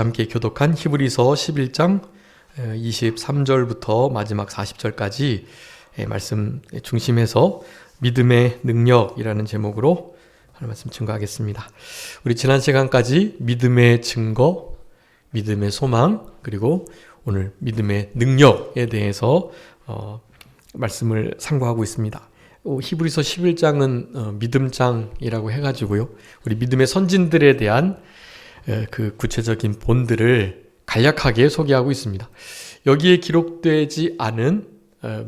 함께 교독한 히브리서 11장 23절부터 마지막 40절까지 말씀 중심에서 믿음의 능력이라는 제목으로 하나님 말씀 증거하겠습니다. 우리 지난 시간까지 믿음의 증거, 믿음의 소망, 그리고 오늘 믿음의 능력에 대해서 말씀을 상고하고 있습니다. 히브리서 11장은 믿음장이라고 해가지고요, 우리 믿음의 선진들에 대한 그 구체적인 본들을 간략하게 소개하고 있습니다. 여기에 기록되지 않은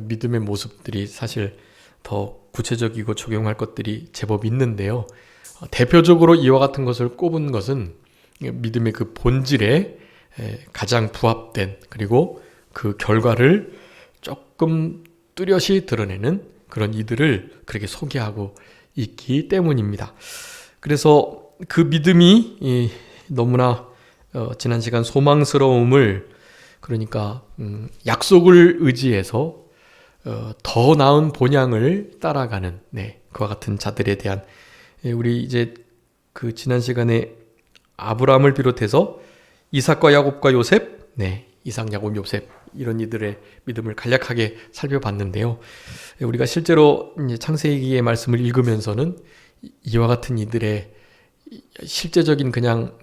믿음의 모습들이 사실 더 구체적이고 적용할 것들이 제법 있는데요. 대표적으로 이와 같은 것을 꼽은 것은 믿음의 그 본질에 가장 부합된, 그리고 그 결과를 조금 뚜렷이 드러내는 그런 이들을 그렇게 소개하고 있기 때문입니다. 그래서 그 믿음이 너무나 지난 시간 소망스러움을, 그러니까 약속을 의지해서 더 나은 본향을 따라가는 그와 같은 자들에 대한, 우리 이제 그 지난 시간에 아브라함을 비롯해서 이삭과 야곱과 요셉, 이삭, 야곱, 요셉, 이런 이들의 믿음을 간략하게 살펴봤는데요. 우리가 실제로 이제 창세기의 말씀을 읽으면서는 이와 같은 이들의 실제적인 그냥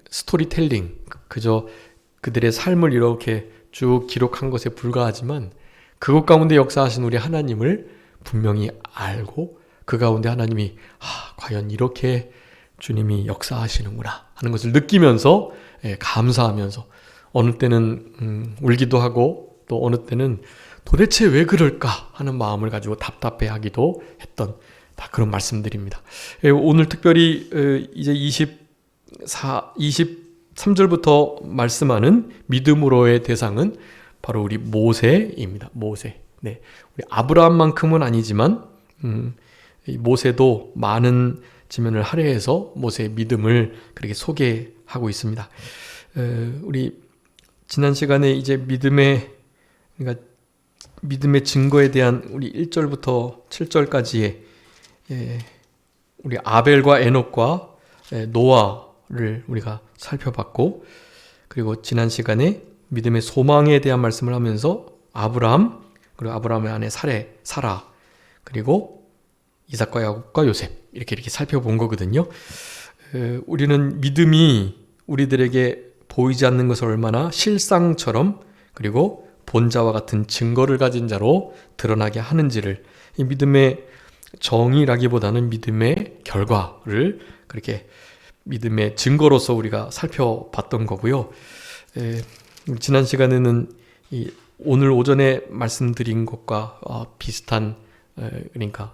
스토리텔링, 그저 그들의 삶을 이렇게 쭉 기록한 것에 불과하지만 그것 가운데 역사하신 우리 하나님을 분명히 알고, 그 가운데 하나님이 과연 이렇게 주님이 역사하시는구나 하는 것을 느끼면서 감사하면서, 어느 때는 울기도 하고 또 어느 때는 도대체 왜 그럴까 하는 마음을 가지고 답답해하기도 했던 다 그런 말씀들입니다. 오늘 특별히 이제 23절부터 말씀하는 믿음으로의 대상은 바로 우리 모세입니다. 모세. 우리 아브라함만큼은 아니지만 모세도 많은 지면을 할애해서 모세의 믿음을 그렇게 소개하고 있습니다. 우리 지난 시간에 이제 그러니까 믿음의 증거에 대한 우리 1절부터 7절까지의 우리 아벨과 에녹과 노아를 우리가 살펴봤고, 그리고 지난 시간에 믿음의 소망에 대한 말씀을 하면서 아브라함, 그리고 아브라함의 아내 사라, 그리고 이삭과 야곱과 요셉, 이렇게 살펴본 거거든요. 우리는 믿음이 우리들에게 보이지 않는 것을 얼마나 실상처럼, 그리고 본자와 같은 증거를 가진 자로 드러나게 하는지를, 이 믿음의 정의라기보다는 믿음의 결과를 그렇게 믿음의 증거로서 우리가 살펴봤던 거고요. 지난 시간에는 오늘 오전에 말씀드린 것과 비슷한, 그러니까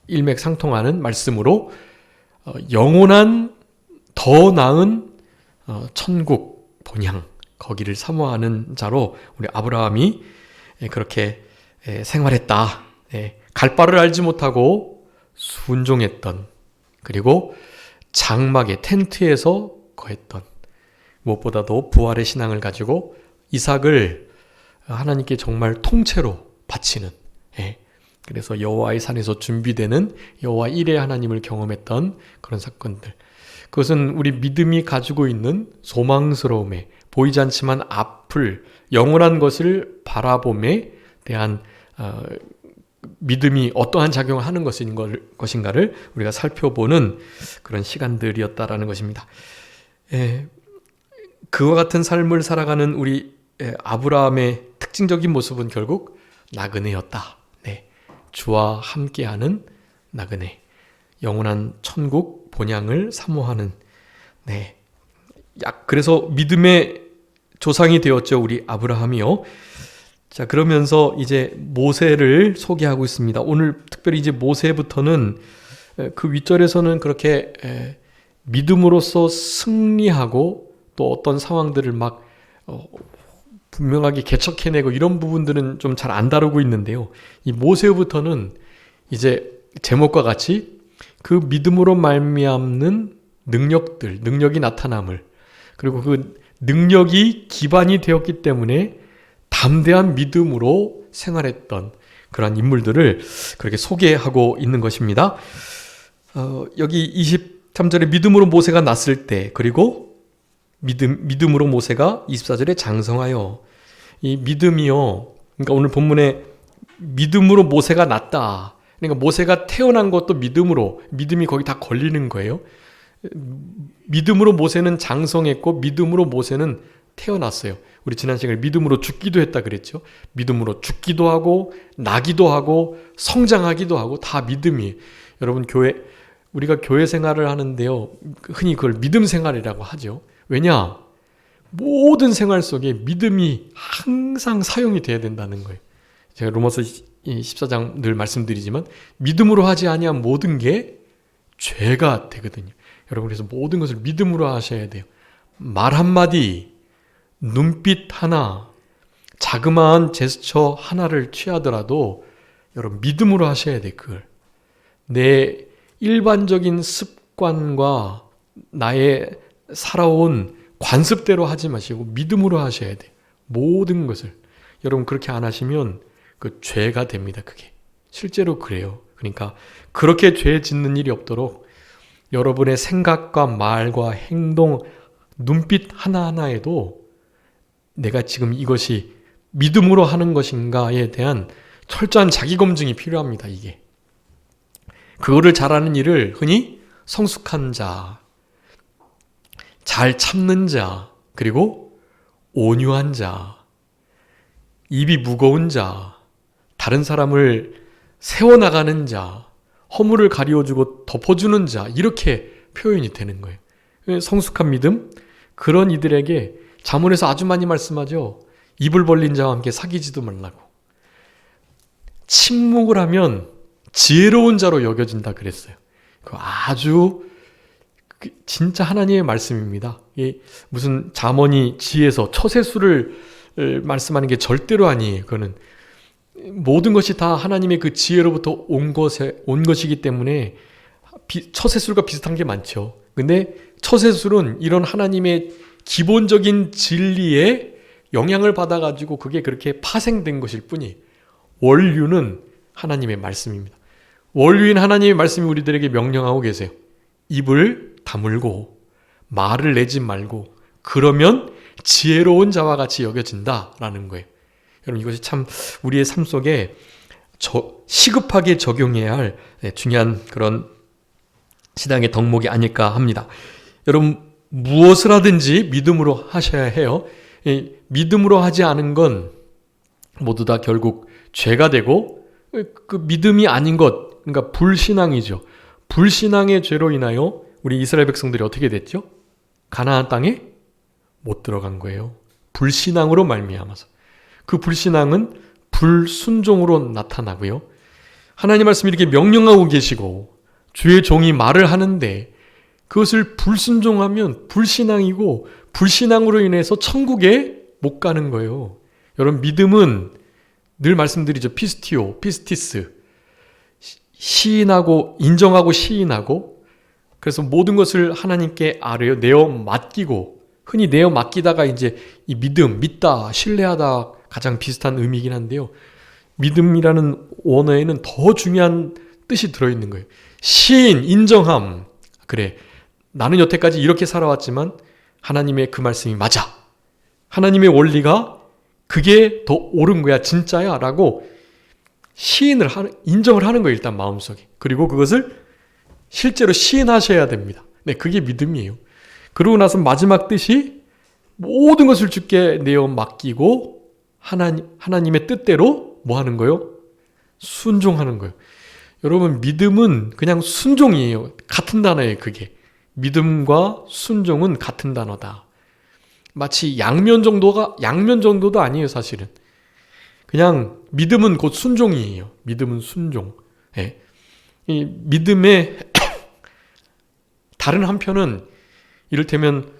일맥상통하는 말씀으로 영원한 더 나은 천국 본향, 거기를 사모하는 자로 우리 아브라함이 그렇게 생활했다. 갈 바를 알지 못하고 순종했던, 그리고 장막의 텐트에서 거했던, 무엇보다도 부활의 신앙을 가지고 이삭을 하나님께 정말 통째로 바치는, 그래서 여호와의 산에서 준비되는 여호와 일의 하나님을 경험했던 그런 사건들, 그것은 우리 믿음이 가지고 있는 소망스러움에, 보이지 않지만 앞을 영원한 것을 바라봄에 대한 믿음이 어떠한 작용을 하는 것인가를 우리가 살펴보는 그런 시간들이었다라는 것입니다. 그와 같은 삶을 살아가는 우리 아브라함의 특징적인 모습은 결국 나그네였다. 주와 함께하는 나그네, 영원한 천국 본향을 사모하는, 그래서 믿음의 조상이 되었죠, 우리 아브라함이요. 자, 그러면서 이제 모세를 소개하고 있습니다. 오늘 특별히 이제 모세부터는 그 윗절에서는 그렇게 믿음으로써 승리하고 또 어떤 상황들을 막 분명하게 개척해내고 이런 부분들은 좀 잘 안 다루고 있는데요. 이 모세부터는 이제 제목과 같이 그 믿음으로 말미암는 능력이 나타남을, 그리고 그 능력이 기반이 되었기 때문에 담대한 믿음으로 생활했던 그러한 인물들을 그렇게 소개하고 있는 것입니다. 여기 23절에 믿음으로 모세가 났을 때, 그리고 믿음으로 모세가 24절에 장성하여. 이 믿음이요. 그러니까 오늘 본문에 믿음으로 모세가 났다. 그러니까 모세가 태어난 것도 믿음으로, 믿음이 거기 다 걸리는 거예요. 믿음으로 모세는 장성했고 믿음으로 모세는 태어났어요. 우리 지난 시간에 믿음으로 죽기도 했다 그랬죠. 믿음으로 죽기도 하고 나기도 하고 성장하기도 하고 다 믿음이. 여러분 우리가 교회 생활을 하는데요. 흔히 그걸 믿음 생활이라고 하죠. 왜냐? 모든 생활 속에 믿음이 항상 사용이 돼야 된다는 거예요. 제가 로마서 14장 늘 말씀드리지만 믿음으로 하지 아니한 모든 게 죄가 되거든요. 여러분 그래서 모든 것을 믿음으로 하셔야 돼요. 말 한마디, 눈빛 하나, 자그마한 제스처 하나를 취하더라도 여러분 믿음으로 하셔야 돼요. 그걸. 내 일반적인 습관과 나의 살아온 관습대로 하지 마시고 믿음으로 하셔야 돼요. 모든 것을. 여러분 그렇게 안 하시면 그 죄가 됩니다. 그게. 실제로 그래요. 그러니까 그렇게 죄 짓는 일이 없도록 여러분의 생각과 말과 행동, 눈빛 하나하나에도 내가 지금 이것이 믿음으로 하는 것인가에 대한 철저한 자기검증이 필요합니다. 이게. 그거를 잘하는 일을 흔히 성숙한 자, 잘 참는 자, 그리고 온유한 자, 입이 무거운 자, 다른 사람을 세워나가는 자, 허물을 가리워주고 덮어주는 자, 이렇게 표현이 되는 거예요. 성숙한 믿음? 그런 이들에게 잠언에서 아주 많이 말씀하죠. 입을 벌린 자와 함께 사귀지도 말라고. 침묵을 하면 지혜로운 자로 여겨진다 그랬어요. 그 아주 진짜 하나님의 말씀입니다. 무슨 잠언이 지혜서 처세수를 말씀하는 게 절대로 아니에요. 그거는 모든 것이 다 하나님의 그 지혜로부터 온 것이기 때문에 처세술과 비슷한 게 많죠. 근데 처세술은 이런 하나님의 기본적인 진리에 영향을 받아가지고 그게 그렇게 파생된 것일 뿐이에요. 원류는 하나님의 말씀입니다. 원류인 하나님의 말씀이 우리들에게 명령하고 계세요. 입을 다물고 말을 내지 말고 그러면 지혜로운 자와 같이 여겨진다라는 거예요. 여러분 이것이 참 우리의 삶 속에 시급하게 적용해야 할 중요한 그런 신앙의 덕목이 아닐까 합니다. 여러분 무엇을 하든지 믿음으로 하셔야 해요. 믿음으로 하지 않은 건 모두 다 결국 죄가 되고 그 믿음이 아닌 것, 그러니까 불신앙이죠. 불신앙의 죄로 인하여 우리 이스라엘 백성들이 어떻게 됐죠? 가나안 땅에 못 들어간 거예요. 불신앙으로 말미암아서. 그 불신앙은 불순종으로 나타나고요. 하나님 말씀이 이렇게 명령하고 계시고 주의 종이 말을 하는데 그것을 불순종하면 불신앙이고 불신앙으로 인해서 천국에 못 가는 거예요. 여러분 믿음은 늘 말씀드리죠. 피스티오, 피스티스. 시인하고 인정하고 시인하고 그래서 모든 것을 하나님께 아뢰어 내어 맡기고 흔히 내어 맡기다가 이제 이 믿음, 믿다, 신뢰하다 가장 비슷한 의미이긴 한데요. 믿음이라는 원어에는 더 중요한 뜻이 들어있는 거예요. 시인, 인정함. 그래, 나는 여태까지 이렇게 살아왔지만 하나님의 그 말씀이 맞아. 하나님의 원리가 그게 더 옳은 거야, 진짜야 라고 인정을 하는 거예요. 일단 마음속에. 그리고 그것을 실제로 시인하셔야 됩니다. 네, 그게 믿음이에요. 그러고 나서 마지막 뜻이 모든 것을 주께 내어 맡기고 하나님의 뜻대로 뭐 하는 거예요? 순종하는 거예요. 여러분 믿음은 그냥 순종이에요. 같은 단어예요. 그게. 믿음과 순종은 같은 단어다. 마치 양면 정도도 아니에요. 사실은. 그냥 믿음은 곧 순종이에요. 믿음은 순종. 네. 이 믿음의 다른 한편은 이를테면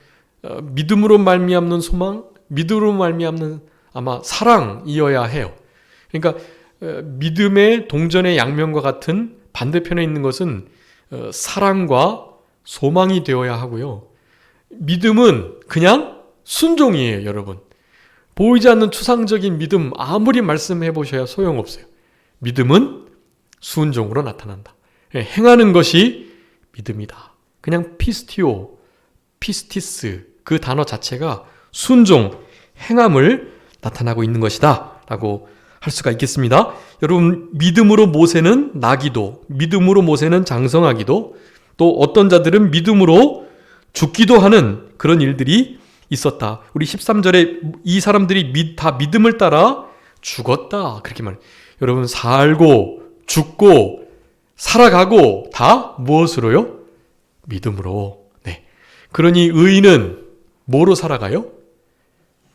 믿음으로 말미암는 소망, 믿음으로 말미암는 아마 사랑이어야 해요. 그러니까 믿음의 동전의 양면과 같은 반대편에 있는 것은 사랑과 소망이 되어야 하고요. 믿음은 그냥 순종이에요, 여러분. 보이지 않는 추상적인 믿음 아무리 말씀해 보셔야 소용없어요. 믿음은 순종으로 나타난다. 행하는 것이 믿음이다. 그냥 피스티오, 피스티스 그 단어 자체가 순종, 행함을 나타나고 있는 것이다 라고 할 수가 있겠습니다. 여러분, 믿음으로 모세는 나기도, 믿음으로 모세는 장성하기도, 또 어떤 자들은 믿음으로 죽기도 하는 그런 일들이 있었다. 우리 13절에 이 사람들이 다 믿음을 따라 죽었다 그렇게 말해요. 여러분, 살고 죽고 살아가고 다 무엇으로요? 믿음으로. 네. 그러니 의인은 뭐로 살아가요?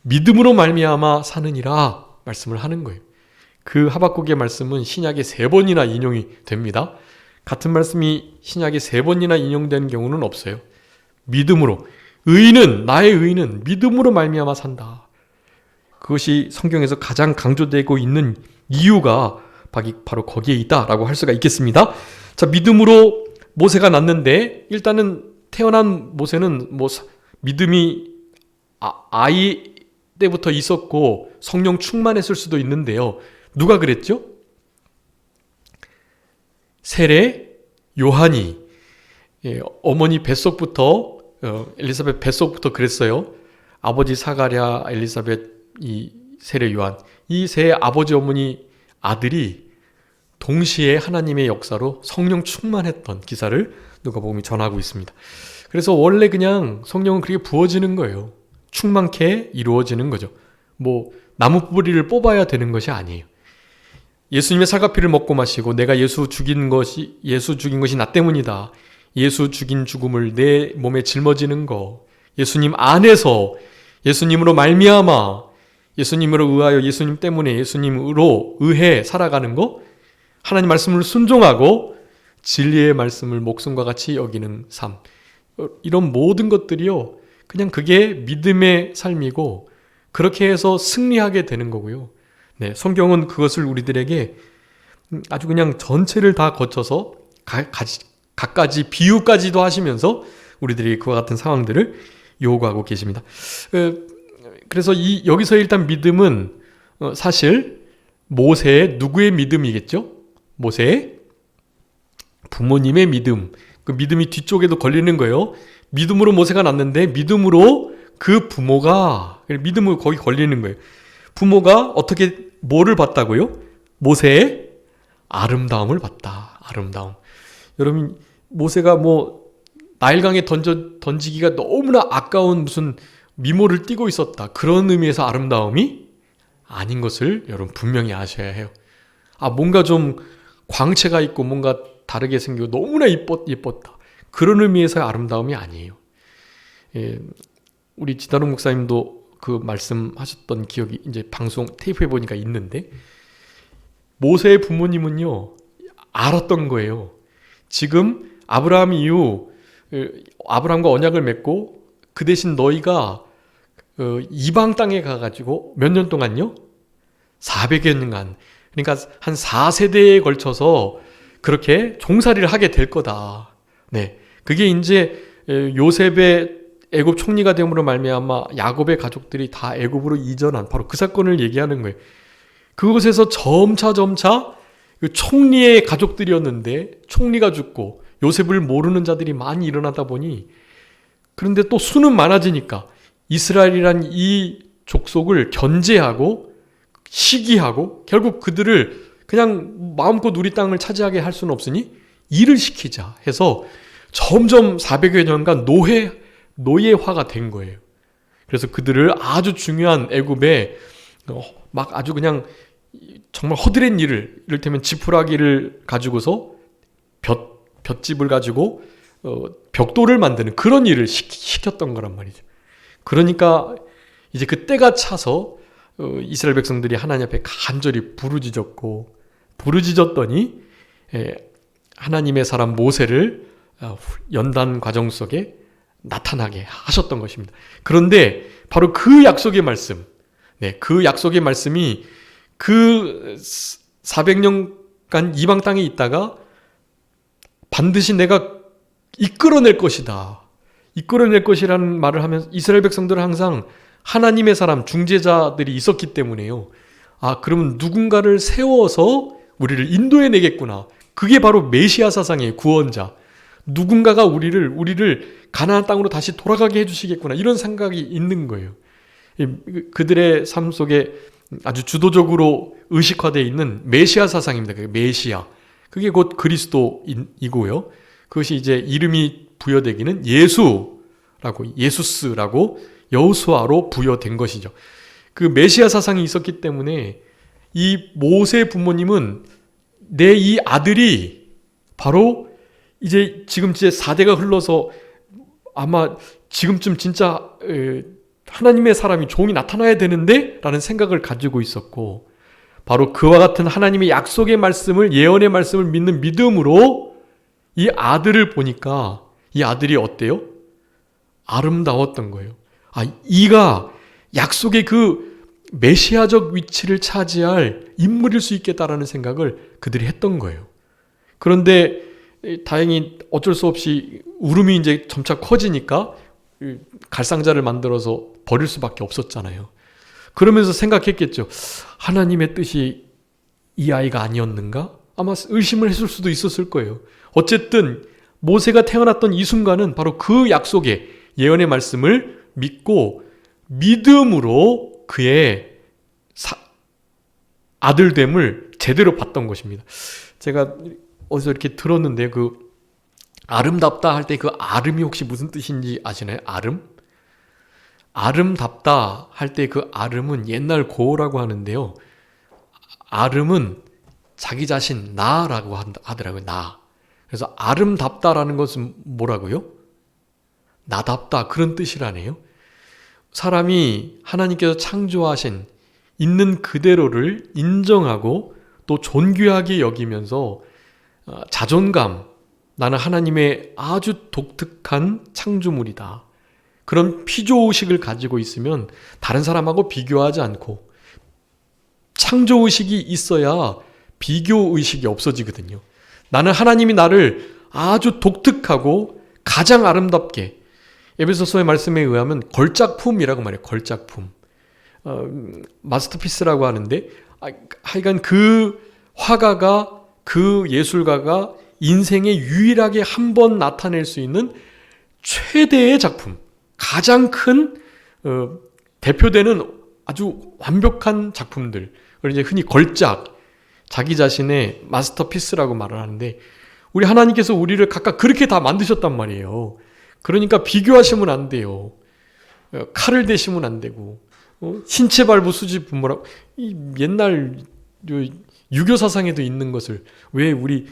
믿음으로 말미암아 사느니라 말씀을 하는 거예요. 그 하박국의 말씀은 신약에 3번이나 인용이 됩니다. 같은 말씀이 신약에 3번이나 인용되는 경우는 없어요. 믿음으로. 의인은, 나의 의인은 믿음으로 말미암아 산다. 그것이 성경에서 가장 강조되고 있는 이유가 바로 거기에 있다라고 할 수가 있겠습니다. 자, 믿음으로 모세가 났는데 일단은 태어난 모세는 믿음이 아이 때부터 있었고 성령 충만했을 수도 있는데요. 누가 그랬죠? 세례 요한이 어머니 뱃속부터 엘리사벳 뱃속부터 그랬어요. 아버지 사가랴, 엘리사벳, 이 세례 요한, 이 세 아버지 어머니 아들이 동시에 하나님의 역사로 성령 충만했던 기사를 누가복음이 전하고 있습니다. 그래서 원래 그냥 성령은 그렇게 부어지는 거예요. 충만케 이루어지는 거죠. 나무 뿌리를 뽑아야 되는 것이 아니에요. 예수님의 살갑이를 먹고 마시고 내가 예수 죽인 것이 나 때문이다. 예수 죽인 죽음을 내 몸에 짊어지는 거. 예수님 안에서 예수님으로 말미암아 예수님으로 의하여 예수님 때문에 예수님으로 의해 살아가는 거. 하나님 말씀을 순종하고 진리의 말씀을 목숨과 같이 여기는 삶. 이런 모든 것들이요. 그냥 그게 믿음의 삶이고 그렇게 해서 승리하게 되는 거고요. 네, 성경은 그것을 우리들에게 아주 그냥 전체를 다 거쳐서 갖가지 비유까지도 하시면서 우리들이 그와 같은 상황들을 요구하고 계십니다. 그래서 여기서 일단 믿음은 사실 모세의 누구의 믿음이겠죠? 모세의 부모님의 믿음. 그 믿음이 뒤쪽에도 걸리는 거예요. 믿음으로 모세가 났는데 믿음으로 그 부모가 믿음으로 거기 걸리는 거예요. 부모가 어떻게 뭐를 봤다고요? 모세의 아름다움을 봤다. 아름다움. 여러분, 모세가 나일강에 던지기가 너무나 아까운 무슨 미모를 띠고 있었다. 그런 의미에서 아름다움이 아닌 것을 여러분 분명히 아셔야 해요. 뭔가 좀 광채가 있고 뭔가 다르게 생기고 너무나 예뻤다. 그런 의미에서의 아름다움이 아니에요. 우리 지다롱 목사님도 그 말씀하셨던 기억이 이제 방송 테이프에 보니까 있는데 모세의 부모님은요 알았던 거예요. 지금 아브라함 이후 아브라함과 언약을 맺고 그 대신 너희가 이방 땅에 가가지고 몇 년 동안요? 400여 년간 그러니까 한 4세대에 걸쳐서 그렇게 종살이를 하게 될 거다. 네, 그게 이제 요셉의 애굽 총리가 됨으로 말미암아 야곱의 가족들이 다 애굽으로 이전한 바로 그 사건을 얘기하는 거예요. 그곳에서 점차 총리의 가족들이었는데 총리가 죽고 요셉을 모르는 자들이 많이 일어나다 보니 그런데 또 수는 많아지니까 이스라엘이란 이 족속을 견제하고 시기하고 결국 그들을 그냥 마음껏 우리 땅을 차지하게 할 수는 없으니 일을 시키자 해서 점점 400여 년간 노예화가 된 거예요. 그래서 그들을 아주 중요한 애굽에 막 아주 그냥 정말 허드렛 일을 이를테면 지푸라기를 가지고서 볏짚을 가지고 벽돌을 만드는 그런 일을 시켰던 거란 말이죠. 그러니까 이제 그 때가 차서 이스라엘 백성들이 하나님 앞에 간절히 부르짖었더니 하나님의 사람 모세를 연단 과정 속에 나타나게 하셨던 것입니다. 그런데 바로 그 약속의 말씀, 그 약속의 말씀이 그 400년간 이방 땅에 있다가 반드시 내가 이끌어낼 것이다. 이끌어낼 것이라는 말을 하면서 이스라엘 백성들은 항상 하나님의 사람, 중재자들이 있었기 때문에요. 그러면 누군가를 세워서 우리를 인도해 내겠구나. 그게 바로 메시아 사상의 구원자. 누군가가 우리를 가나안 땅으로 다시 돌아가게 해주시겠구나, 이런 생각이 있는 거예요. 그들의 삶 속에 아주 주도적으로 의식화되어 있는 메시아 사상입니다. 메시아, 그게 곧 그리스도이고요. 그것이 이제 이름이 부여되기는 예수스라고 여호수아로 부여된 것이죠. 그 메시아 사상이 있었기 때문에 이 모세 부모님은 내 이 아들이 바로 이제 지금 4대가 흘러서 아마 지금쯤 진짜 하나님의 사람이 종이 나타나야 되는데 라는 생각을 가지고 있었고, 바로 그와 같은 하나님의 약속의 말씀을, 예언의 말씀을 믿는 믿음으로 이 아들을 보니까 이 아들이 어때요? 아름다웠던 거예요. 이가 약속의 그 메시아적 위치를 차지할 인물일 수 있겠다라는 생각을 그들이 했던 거예요. 그런데 다행히 어쩔 수 없이 울음이 이제 점차 커지니까 갈상자를 만들어서 버릴 수밖에 없었잖아요. 그러면서 생각했겠죠. 하나님의 뜻이 이 아이가 아니었는가? 아마 의심을 했을 수도 있었을 거예요. 어쨌든 모세가 태어났던 이 순간은 바로 그 약속의 예언의 말씀을 믿고 믿음으로 그의 아들됨을 제대로 봤던 것입니다. 제가 어디서 이렇게 들었는데, 그 아름답다 할 때 그 아름이 혹시 무슨 뜻인지 아시나요? 아름답다 할 때 그 아름은 옛날 고어라고 하는데요. 아름은 자기 자신, 나라고 하더라고요. 나. 그래서 아름답다라는 것은 뭐라고요? 나답다, 그런 뜻이라네요. 사람이 하나님께서 창조하신 있는 그대로를 인정하고 또 존귀하게 여기면서 자존감, 나는 하나님의 아주 독특한 창조물이다, 그런 피조의식을 가지고 있으면 다른 사람하고 비교하지 않고, 창조의식이 있어야 비교의식이 없어지거든요. 나는 하나님이 나를 아주 독특하고 가장 아름답게, 에베소서의 말씀에 의하면 걸작품이라고 말해요. 걸작품. 마스터피스라고 하는데, 하여간 그 화가가, 그 예술가가 인생에 유일하게 한 번 나타낼 수 있는 최대의 작품, 가장 큰 대표되는 아주 완벽한 작품들, 그걸 이제 흔히 걸작, 자기 자신의 마스터피스라고 말을 하는데, 우리 하나님께서 우리를 각각 그렇게 다 만드셨단 말이에요. 그러니까 비교하시면 안 돼요. 칼을 대시면 안 되고, 신체 발부 수지 분모라고, 이 옛날 유교 사상에도 있는 것을 왜 우리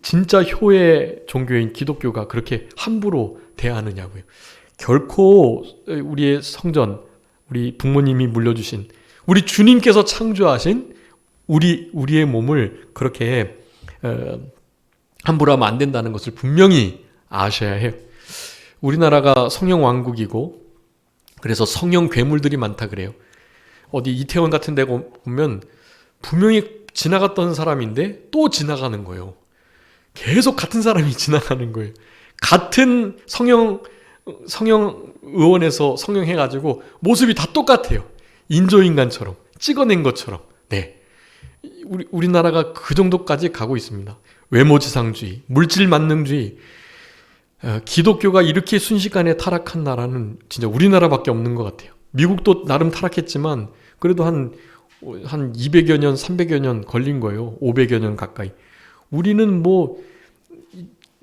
진짜 효의 종교인 기독교가 그렇게 함부로 대하느냐고요. 결코 우리의 성전, 우리 부모님이 물려주신, 우리 주님께서 창조하신 우리의 몸을 그렇게 함부로 하면 안 된다는 것을 분명히 아셔야 해요. 우리나라가 성령 왕국이고, 그래서 성령 괴물들이 많다 그래요. 어디 이태원 같은 데 보면 분명히 지나갔던 사람인데 또 지나가는 거예요. 계속 같은 사람이 지나가는 거예요. 같은 성령 의원에서 성령 해가지고 모습이 다 똑같아요. 인조인간처럼, 찍어낸 것처럼. 네, 우리나라가 그 정도까지 가고 있습니다. 외모지상주의, 물질만능주의. 기독교가 이렇게 순식간에 타락한 나라는 진짜 우리나라밖에 없는 것 같아요. 미국도 나름 타락했지만 그래도 한 200여 년, 300여 년 걸린 거예요. 500여 년 가까이. 우리는 뭐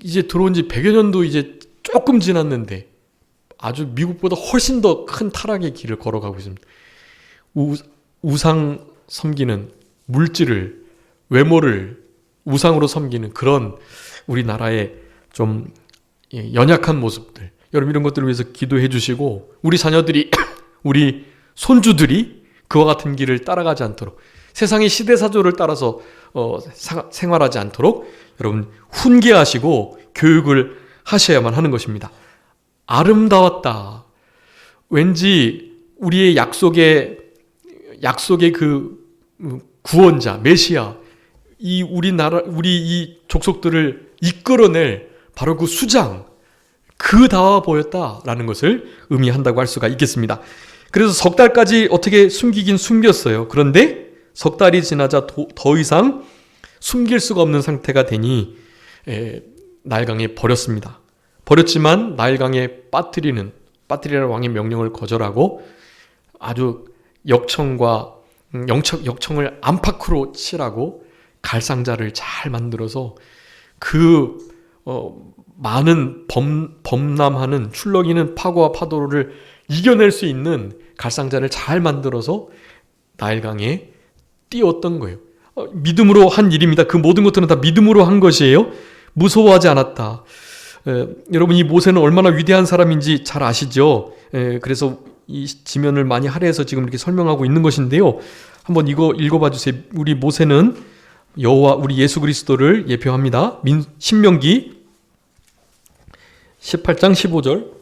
이제 들어온 지 100여 년도 이제 조금 지났는데 아주 미국보다 훨씬 더 큰 타락의 길을 걸어가고 있습니다. 우상 섬기는, 물질을, 외모를 우상으로 섬기는 그런 우리나라의 좀 연약한 모습들, 여러분 이런 것들을 위해서 기도해 주시고, 우리 자녀들이 우리 손주들이 그와 같은 길을 따라가지 않도록, 세상의 시대사조를 따라서 생활하지 않도록 여러분 훈계하시고 교육을 하셔야만 하는 것입니다. 아름다웠다. 왠지 우리의 약속의 그 구원자 메시아, 우리 이 족속들을 이끌어낼 바로 그 수장, 그다워 보였다라는 것을 의미한다고 할 수가 있겠습니다. 그래서 석 달까지 어떻게 숨기긴 숨겼어요. 그런데 석 달이 지나자 더 이상 숨길 수가 없는 상태가 되니 날강에 버렸습니다. 버렸지만 나일강에 빠뜨리라는 왕의 명령을 거절하고 아주 역청을 안팎으로 칠하고 갈상자를 잘 만들어서 많은 범람하는 출렁이는 파고와 파도를 이겨낼 수 있는 갈상자를 잘 만들어서 나일강에 띄웠던 거예요. 믿음으로 한 일입니다. 그 모든 것들은 다 믿음으로 한 것이에요. 무서워하지 않았다. 여러분, 이 모세는 얼마나 위대한 사람인지 잘 아시죠? 그래서 이 지면을 많이 할애해서 지금 이렇게 설명하고 있는 것인데요. 한번 이거 읽어봐 주세요. 우리 모세는 여호와 우리 예수 그리스도를 예표합니다. 신명기 18장 15절.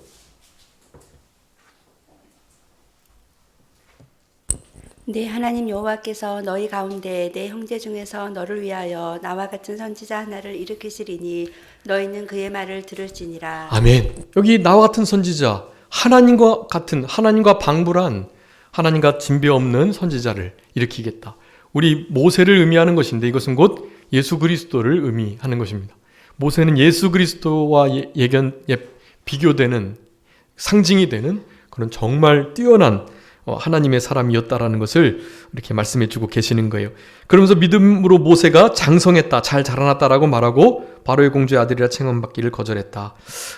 네, 하나님 여호와께서 너희 가운데 내 형제 중에서 너를 위하여 나와 같은 선지자 하나를 일으키시리니 너희는 그의 말을 들을지니라. 아멘. 여기 나와 같은 선지자, 하나님과 방불한, 하나님과 진배 없는 선지자를 일으키겠다. 우리 모세를 의미하는 것인데 이것은 곧 예수 그리스도를 의미하는 것입니다. 모세는 예수 그리스도와 비교되는, 상징이 되는 그런 정말 뛰어난 하나님의 사람이었다라는 것을 이렇게 말씀해 주고 계시는 거예요. 그러면서 믿음으로 모세가 장성했다, 잘 자라났다라고 말하고 바로의 공주의 아들이라 칭함받기를 거절했다.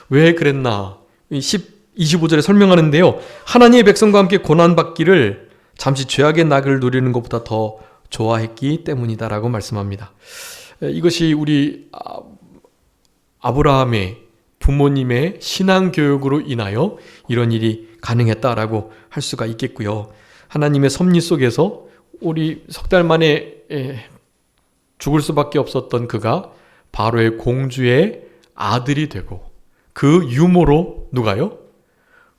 왜 그랬나? 25절에 설명하는데요. 하나님의 백성과 함께 고난받기를 잠시 죄악의 낙을 누리는 것보다 더 좋아했기 때문이다라고 말씀합니다. 이것이 우리 아브라함의 부모님의 신앙교육으로 인하여 이런 일이 가능했다라고 할 수가 있겠고요. 하나님의 섭리 속에서 우리 석 달 만에 죽을 수밖에 없었던 그가 바로의 공주의 아들이 되고 그 유모로 누가요?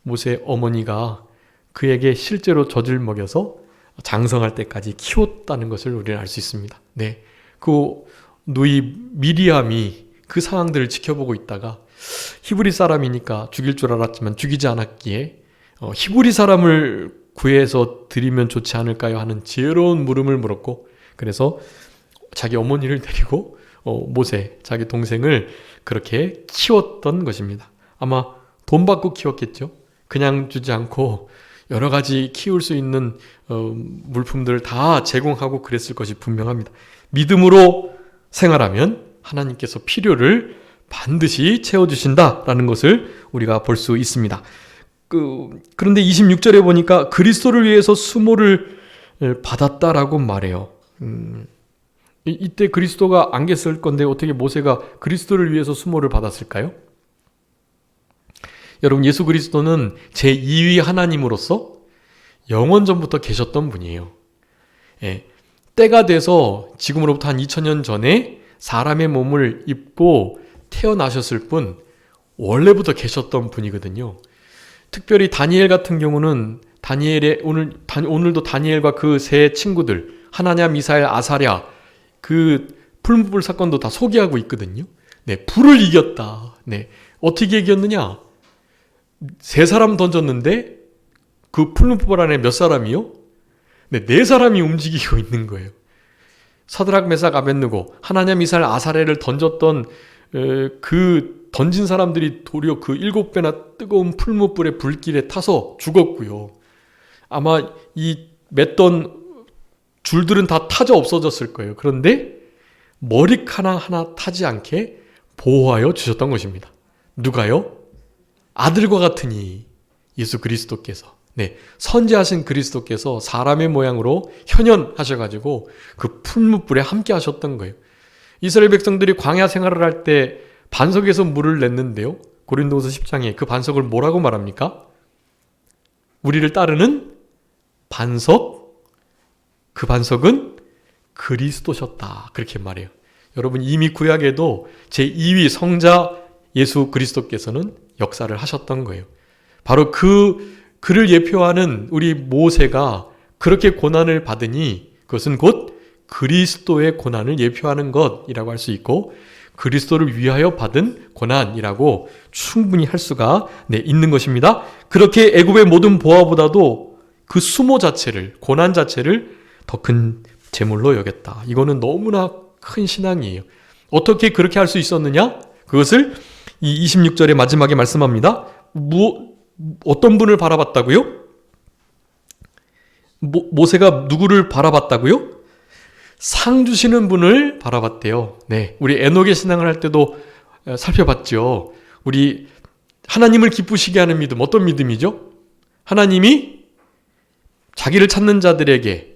모세 어머니가 그에게 실제로 젖을 먹여서 장성할 때까지 키웠다는 것을 우리는 알 수 있습니다. 네, 그 누이 미리암이 그 상황들을 지켜보고 있다가 히브리 사람이니까 죽일 줄 알았지만 죽이지 않았기에 히브리 사람을 구해서 드리면 좋지 않을까요? 하는 지혜로운 물음을 물었고, 그래서 자기 어머니를 데리고 모세, 자기 동생을 그렇게 키웠던 것입니다. 아마 돈 받고 키웠겠죠. 그냥 주지 않고 여러 가지 키울 수 있는 물품들을 다 제공하고 그랬을 것이 분명합니다. 믿음으로 생활하면 하나님께서 필요를 반드시 채워주신다라는 것을 우리가 볼 수 있습니다. 그런데 26절에 보니까 그리스도를 위해서 수모를 받았다라고 말해요. 이때 그리스도가 안 계실 건데 어떻게 모세가 그리스도를 위해서 수모를 받았을까요? 여러분, 예수 그리스도는 제2위 하나님으로서 영원 전부터 계셨던 분이에요. 때가 돼서 지금으로부터 한 2000년 전에 사람의 몸을 입고 태어나셨을 뿐 원래부터 계셨던 분이거든요. 특별히 다니엘 같은 경우는 오늘도 다니엘과 그 세 친구들 하나냐, 미사엘, 아사랴 그 풀무불 사건도 다 소개하고 있거든요. 네, 불을 이겼다. 네, 어떻게 이겼느냐? 3사람 던졌는데 그 풀무불 안에 몇 사람이요? 네, 4사람이 움직이고 있는 거예요. 사드락, 메삭, 아벳느고, 하나냐, 미사엘, 아사랴를 던졌던 그 던진 사람들이 도리어 그 7배나 뜨거운 풀무불의 불길에 타서 죽었고요. 아마 이 맸던 줄들은 다 타져 없어졌을 거예요. 그런데 머리카락 하나 타지 않게 보호하여 주셨던 것입니다. 누가요? 아들과 같으니 예수 그리스도께서, 네, 선지하신 그리스도께서 사람의 모양으로 현현하셔가지고 그 풀무불에 함께 하셨던 거예요. 이스라엘 백성들이 광야 생활을 할 때 반석에서 물을 냈는데요. 고린도후서 10장에 그 반석을 뭐라고 말합니까? 우리를 따르는 반석, 그 반석은 그리스도셨다. 그렇게 말해요. 여러분, 이미 구약에도 제2위 성자 예수 그리스도께서는 역사를 하셨던 거예요. 바로 그를 예표하는 우리 모세가 그렇게 고난을 받으니 그것은 곧 그리스도의 고난을 예표하는 것이라고 할 수 있고 그리스도를 위하여 받은 고난이라고 충분히 할 수가 있는 것입니다. 그렇게 애굽의 모든 보화보다도 그 수모 자체를, 고난 자체를 더 큰 제물로 여겼다. 이거는 너무나 큰 신앙이에요. 어떻게 그렇게 할 수 있었느냐? 그것을 이 26절의 마지막에 말씀합니다. 어떤 분을 바라봤다고요? 모세가 누구를 바라봤다고요? 상 주시는 분을 바라봤대요. 네, 우리 에녹의 신앙을 할 때도 살펴봤죠. 우리 하나님을 기쁘시게 하는 믿음, 어떤 믿음이죠? 하나님이 자기를 찾는 자들에게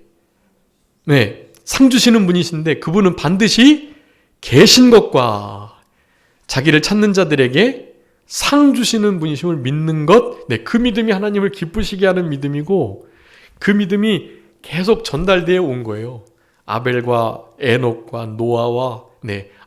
상 주시는 분이신데 그분은 반드시 계신 것과 자기를 찾는 자들에게 상 주시는 분이심을 믿는 것, 그 믿음이 하나님을 기쁘시게 하는 믿음이고 그 믿음이 계속 전달되어 온 거예요. 아벨과 에녹과 노아와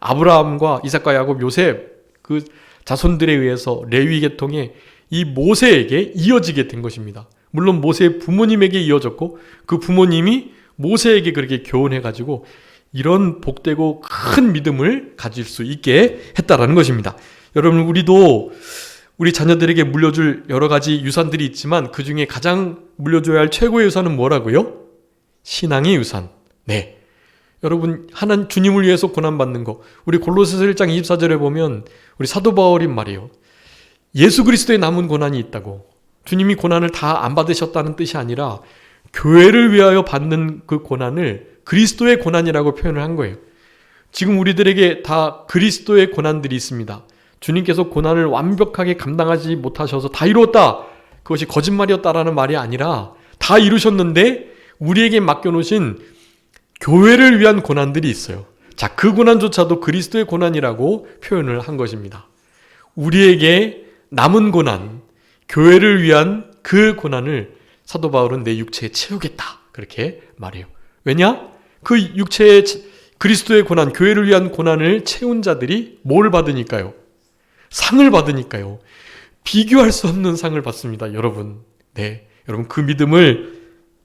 아브라함과 이삭과 야곱, 요셉 그 자손들에 의해서 레위 계통에 이 모세에게 이어지게 된 것입니다. 물론 모세의 부모님에게 이어졌고 그 부모님이 모세에게 그렇게 교훈해가지고 이런 복되고 큰 믿음을 가질 수 있게 했다라는 것입니다. 여러분, 우리도 우리 자녀들에게 물려줄 여러 가지 유산들이 있지만 그 중에 가장 물려줘야 할 최고의 유산은 뭐라고요? 신앙의 유산. 여러분, 주님을 위해서 고난받는 거. 우리 골로새서 1장 24절에 보면 우리 사도 바울이 말이에요. 예수 그리스도의 남은 고난이 있다고. 주님이 고난을 다 안 받으셨다는 뜻이 아니라 교회를 위하여 받는 그 고난을 그리스도의 고난이라고 표현을 한 거예요. 지금 우리들에게 다 그리스도의 고난들이 있습니다. 주님께서 고난을 완벽하게 감당하지 못하셔서 다 이루었다, 그것이 거짓말이었다라는 말이 아니라 다 이루셨는데 우리에게 맡겨놓으신 교회를 위한 고난들이 있어요. 자, 그 고난조차도 그리스도의 고난이라고 표현을 한 것입니다. 우리에게 남은 고난, 교회를 위한 그 고난을 사도 바울은 내 육체에 채우겠다, 그렇게 말해요. 왜냐? 그 육체의 그리스도의 고난, 교회를 위한 고난을 채운 자들이 뭘 받으니까요? 상을 받으니까요. 비교할 수 없는 상을 받습니다, 여러분. 여러분, 그 믿음을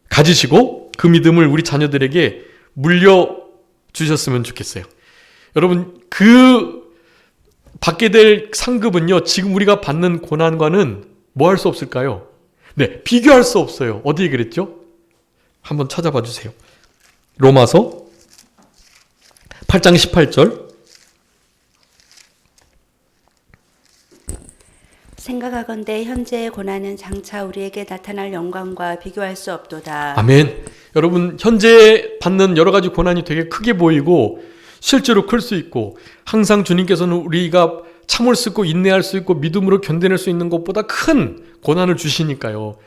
가지시고 그 믿음을 우리 자녀들에게 물려주셨으면 좋겠어요. 여러분, 그 받게 될 상급은요, 지금 우리가 받는 고난과는 뭐 할 수 없을까요? 비교할 수 없어요. 어디에 그랬죠? 한번 찾아봐 주세요. 로마서 8장 18절. 생각하건대 현재의 고난은 장차 우리에게 나타날 영광과 비교할 수 없도다. 아멘. 여러분, 현재 받는 여러 가지 고난이 되게 크게 보이고 실제로 클 수 있고, 항상 주님께서는 우리가 참을 수 있고 인내할 수 있고 믿음으로 견뎌낼 수 있는 것보다 큰 고난을 주시니까요.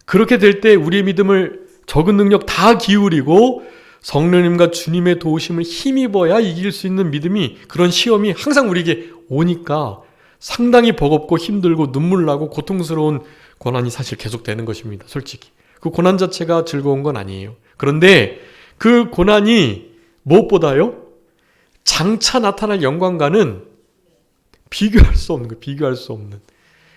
그렇게 될 때 우리의 믿음을 적은 능력 다 기울이고 성령님과 주님의 도우심을 힘입어야 이길 수 있는 믿음이, 그런 시험이 항상 우리에게 오니까 상당히 버겁고 힘들고 눈물 나고 고통스러운 고난이 사실 계속되는 것입니다. 솔직히 그 고난 자체가 즐거운 건 아니에요. 그런데 그 고난이 무엇보다요, 장차 나타날 영광과는 비교할 수 없는 거예요. 비교할 수 없는.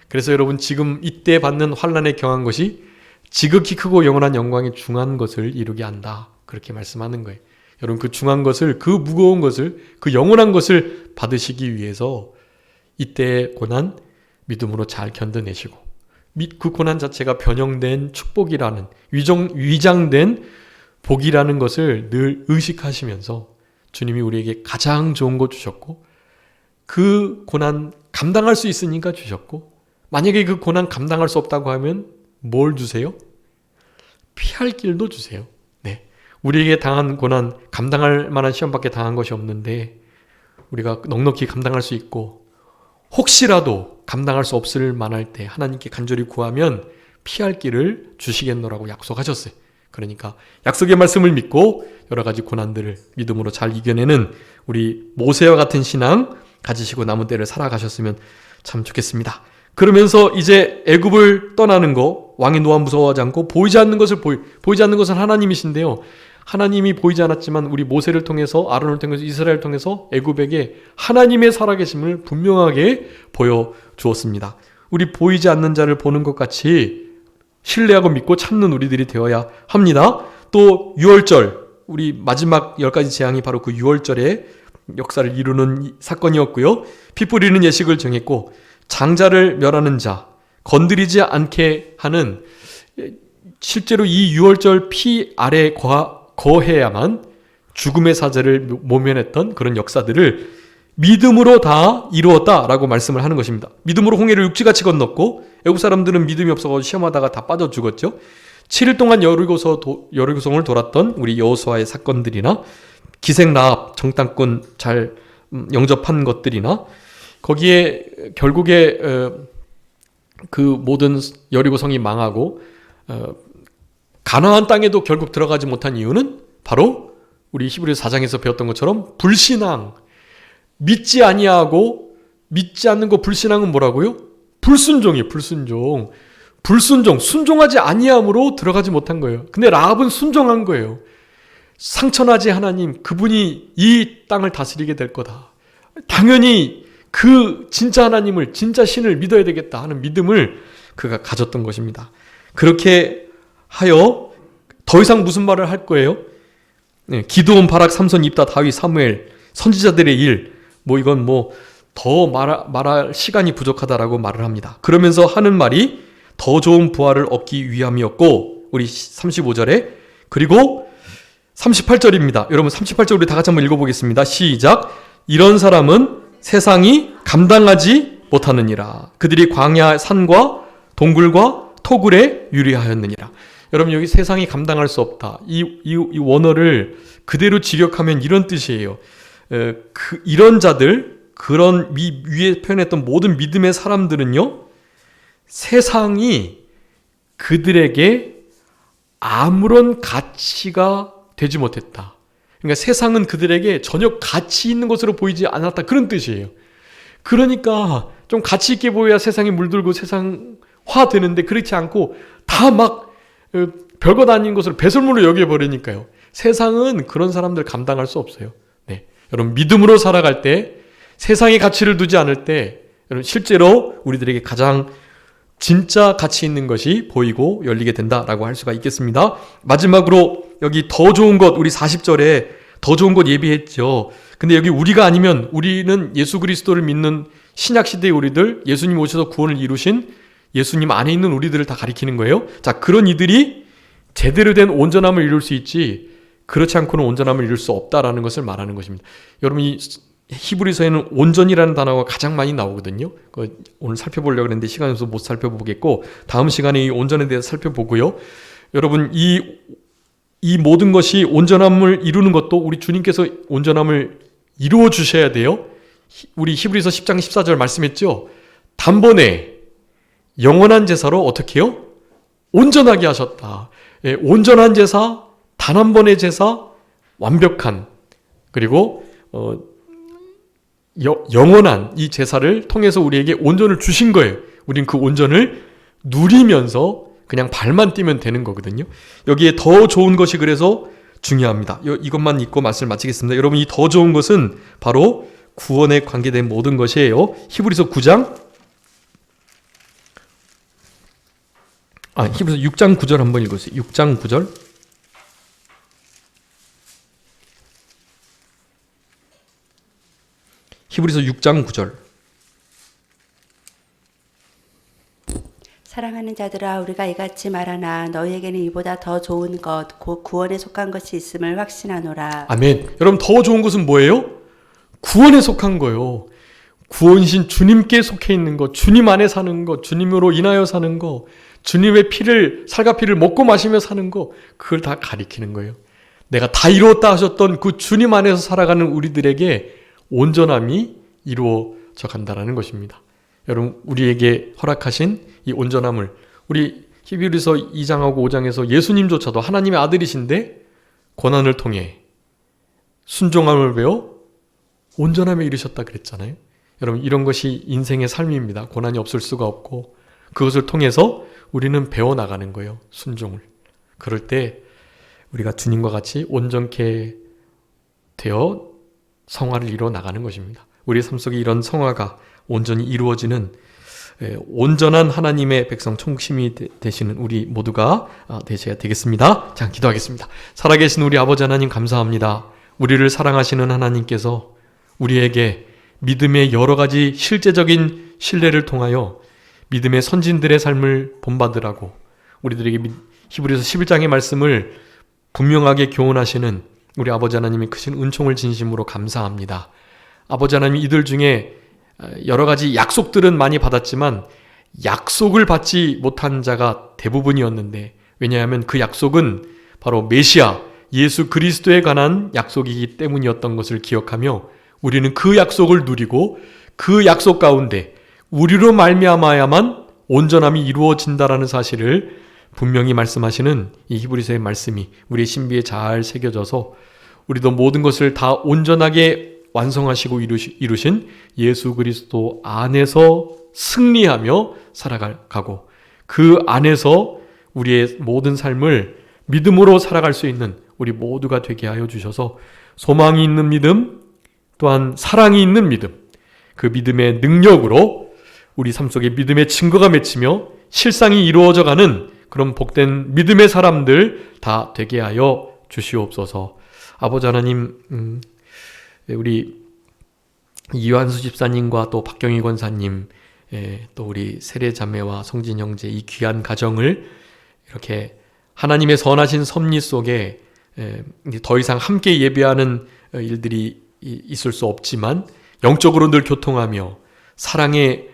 그래서 여러분, 지금 이때 받는 환난에 경한 것이 지극히 크고 영원한 영광의 중한 것을 이루게 한다, 그렇게 말씀하는 거예요. 여러분, 그 중한 것을, 그 무거운 것을, 그 영원한 것을 받으시기 위해서 이때의 고난 믿음으로 잘 견뎌내시고, 그 고난 자체가 변형된 축복이라는, 위장된 복이라는 것을 늘 의식하시면서 주님이 우리에게 가장 좋은 거 주셨고, 그 고난 감당할 수 있으니까 주셨고, 만약에 그 고난 감당할 수 없다고 하면 뭘 주세요? 피할 길도 주세요. 우리에게 당한 고난, 감당할 만한 시험밖에 당한 것이 없는데 우리가 넉넉히 감당할 수 있고, 혹시라도 감당할 수 없을 만할 때 하나님께 간절히 구하면 피할 길을 주시겠노라고 약속하셨어요. 그러니까 약속의 말씀을 믿고 여러 가지 고난들을 믿음으로 잘 이겨내는 우리 모세와 같은 신앙 가지시고 남은 때를 살아가셨으면 참 좋겠습니다. 그러면서 이제 애굽을 떠나는 거, 왕이 노아 무서워하지 않고 보이지 않는 것은 하나님이신데요. 하나님이 보이지 않았지만 우리 모세를 통해서, 아론을 통해서, 이스라엘을 통해서 애굽에게 하나님의 살아계심을 분명하게 보여주었습니다. 우리 보이지 않는 자를 보는 것 같이 신뢰하고 믿고 참는 우리들이 되어야 합니다. 또 유월절, 우리 마지막 10가지 재앙이 바로 그 유월절의 역사를 이루는 사건이었고요. 피 뿌리는 예식을 정했고, 장자를 멸하는 자, 건드리지 않게 하는, 실제로 이 유월절 피 아래 거해야만 죽음의 사자를 모면했던 그런 역사들을 믿음으로 다 이루었다라고 말씀을 하는 것입니다. 믿음으로 홍해를 육지같이 건넜고 애국 사람들은 믿음이 없어서 시험하다가 다 빠져 죽었죠. 7일 동안 여리고성을 돌았던 우리 여호수아의 사건들이나 기생 라합 정탐꾼 잘 영접한 것들이나 거기에 결국에 그 모든 여리고성이 망하고 가나안 땅에도 결국 들어가지 못한 이유는 바로 우리 히브리서 4장에서 배웠던 것처럼 불신앙, 믿지 아니하고 믿지 않는 거 불신앙은 뭐라고요? 불순종이에요. 불순종, 순종하지 아니함으로 들어가지 못한 거예요. 근데 라합은 순종한 거예요. 상천하지 하나님, 그분이 이 땅을 다스리게 될 거다. 당연히 그 진짜 하나님을, 진짜 신을 믿어야 되겠다 하는 믿음을 그가 가졌던 것입니다. 그렇게 하여 더 이상 무슨 말을 할 거예요? 기드온, 바락, 삼손, 입다, 다윗, 사무엘, 선지자들의 일, 이건 더 말할 시간이 부족하다라고 말을 합니다. 그러면서 하는 말이 더 좋은 부활을 얻기 위함이었고, 우리 35절에, 그리고 38절입니다. 여러분 38절 우리 다 같이 한번 읽어보겠습니다. 시작. 이런 사람은 세상이 감당하지 못하느니라. 그들이 광야 산과 동굴과 토굴에 유리하였느니라. 여러분 여기 세상이 감당할 수 없다. 이 원어를 그대로 직역하면 이런 뜻이에요. 이런 자들, 그런 위에 표현했던 모든 믿음의 사람들은요, 세상이 그들에게 아무런 가치가 되지 못했다. 그러니까 세상은 그들에게 전혀 가치 있는 것으로 보이지 않았다. 그런 뜻이에요. 그러니까 좀 가치 있게 보여야 세상에 물들고 세상화 되는데 그렇지 않고 다 막 별것 아닌 것을 배설물로 여겨버리니까요. 세상은 그런 사람들 감당할 수 없어요. 네. 여러분 믿음으로 살아갈 때, 세상의 가치를 두지 않을 때, 여러분 실제로 우리들에게 가장 진짜 가치 있는 것이 보이고 열리게 된다라고 할 수가 있겠습니다. 마지막으로 여기 더 좋은 것, 우리 40절에 더 좋은 것 예비했죠. 근데 여기 우리가 아니면, 우리는 예수 그리스도를 믿는 신약시대의 우리들, 예수님 오셔서 구원을 이루신 예수님 안에 있는 우리들을 다 가리키는 거예요. 자, 그런 이들이 제대로 된 온전함을 이룰 수 있지, 그렇지 않고는 온전함을 이룰 수 없다라는 것을 말하는 것입니다. 여러분 이 히브리서에는 온전이라는 단어가 가장 많이 나오거든요. 오늘 살펴보려고 했는데 시간이 없어서 못 살펴보겠고, 다음 시간에 이 온전에 대해서 살펴보고요. 여러분 이 모든 것이 온전함을 이루는 것도 우리 주님께서 온전함을 이루어 주셔야 돼요. 우리 히브리서 10장 14절 말씀했죠. 단번에 영원한 제사로 어떻게 해요? 온전하게 하셨다. 예, 온전한 제사, 단 한 번의 제사, 완벽한, 그리고 영원한 이 제사를 통해서 우리에게 온전을 주신 거예요. 우린 그 온전을 누리면서 그냥 발만 뛰면 되는 거거든요. 여기에 더 좋은 것이 그래서 중요합니다. 이것만 읽고 말씀을 마치겠습니다. 여러분 이 더 좋은 것은 바로 구원에 관계된 모든 것이에요. 히브리서 9장, 히브리서 6장 9절 한번 읽으세요. 6장 9절. 히브리서 6장 9절. 사랑하는 자들아, 우리가 이같이 말하나 너희에게는 이보다 더 좋은 것, 곧 구원에 속한 것이 있음을 확신하노라. 아멘. 여러분 더 좋은 것은 뭐예요? 구원에 속한 거예요. 구원이신 주님께 속해 있는 것, 주님 안에 사는 것, 주님으로 인하여 사는 것, 주님의 피를, 살가피를 먹고 마시며 사는 것, 그걸 다 가리키는 거예요. 내가 다 이루었다 하셨던 그 주님 안에서 살아가는 우리들에게 온전함이 이루어져 간다는 것입니다. 여러분 우리에게 허락하신 이 온전함을, 우리 히브리서 2장하고 5장에서 예수님조차도 하나님의 아들이신데 고난을 통해 순종함을 배워 온전함에 이르셨다 그랬잖아요. 여러분 이런 것이 인생의 삶입니다. 고난이 없을 수가 없고 그것을 통해서 우리는 배워나가는 거예요. 순종을. 그럴 때 우리가 주님과 같이 온전케 되어 성화를 이루어 나가는 것입니다. 우리 삶 속에 이런 성화가 온전히 이루어지는 온전한 하나님의 백성 총심이 되시는 우리 모두가 되셔야 되겠습니다. 자, 기도하겠습니다. 살아계신 우리 아버지 하나님 감사합니다. 우리를 사랑하시는 하나님께서 우리에게 믿음의 여러 가지 실제적인 신뢰를 통하여 믿음의 선진들의 삶을 본받으라고 우리들에게 히브리서 11장의 말씀을 분명하게 교훈하시는 우리 아버지 하나님의 크신 은총을 진심으로 감사합니다. 아버지 하나님 이들 중에 여러 가지 약속들은 많이 받았지만 약속을 받지 못한 자가 대부분이었는데, 왜냐하면 그 약속은 바로 메시아 예수 그리스도에 관한 약속이기 때문이었던 것을 기억하며 우리는 그 약속을 누리고 그 약속 가운데 우리로 말미암아야만 온전함이 이루어진다라는 사실을 분명히 말씀하시는 이 히브리서의 말씀이 우리의 신비에 잘 새겨져서 우리도 모든 것을 다 온전하게 완성하시고 이루신 예수 그리스도 안에서 승리하며 살아가고 그 안에서 우리의 모든 삶을 믿음으로 살아갈 수 있는 우리 모두가 되게 하여 주셔서 소망이 있는 믿음, 또한 사랑이 있는 믿음, 그 믿음의 능력으로 우리 삶 속에 믿음의 증거가 맺히며 실상이 이루어져가는 그런 복된 믿음의 사람들 다 되게 하여 주시옵소서. 아버지 하나님, 우리 이완수 집사님과 또 박경희 권사님, 또 우리 세례 자매와 성진 형제 이 귀한 가정을 이렇게 하나님의 선하신 섭리 속에 더 이상 함께 예배하는 일들이 있을 수 없지만 영적으로 늘 교통하며 사랑의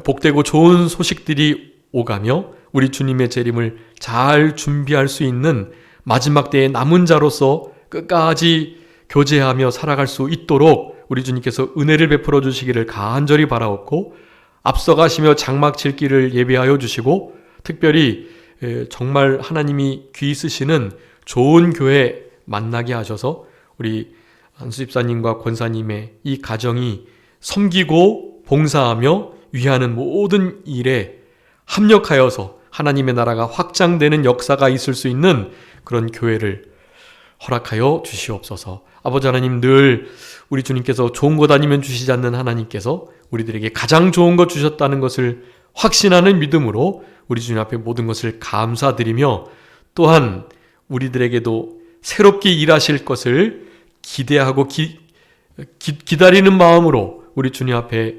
복되고 좋은 소식들이 오가며 우리 주님의 재림을 잘 준비할 수 있는 마지막 때의 남은 자로서 끝까지 교제하며 살아갈 수 있도록 우리 주님께서 은혜를 베풀어 주시기를 간절히 바라옵고, 앞서가시며 장막 칠 길을 예비하여 주시고, 특별히 정말 하나님이 귀 쓰시는 좋은 교회 만나게 하셔서 우리 한수 집사님과 권사님의 이 가정이 섬기고 봉사하며 위하는 모든 일에 합력하여서 하나님의 나라가 확장되는 역사가 있을 수 있는 그런 교회를 허락하여 주시옵소서. 아버지 하나님, 늘 우리 주님께서 좋은 것 아니면 주시지 않는 하나님께서 우리들에게 가장 좋은 것 주셨다는 것을 확신하는 믿음으로 우리 주님 앞에 모든 것을 감사드리며, 또한 우리들에게도 새롭게 일하실 것을 기대하고 기다리는 마음으로 우리 주님 앞에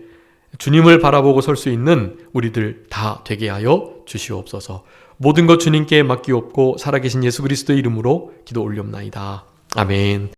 주님을 바라보고 설 수 있는 우리들 다 되게 하여 주시옵소서. 모든 것 주님께 맡기옵고 살아계신 예수 그리스도의 이름으로 기도 올리옵나이다. 아멘.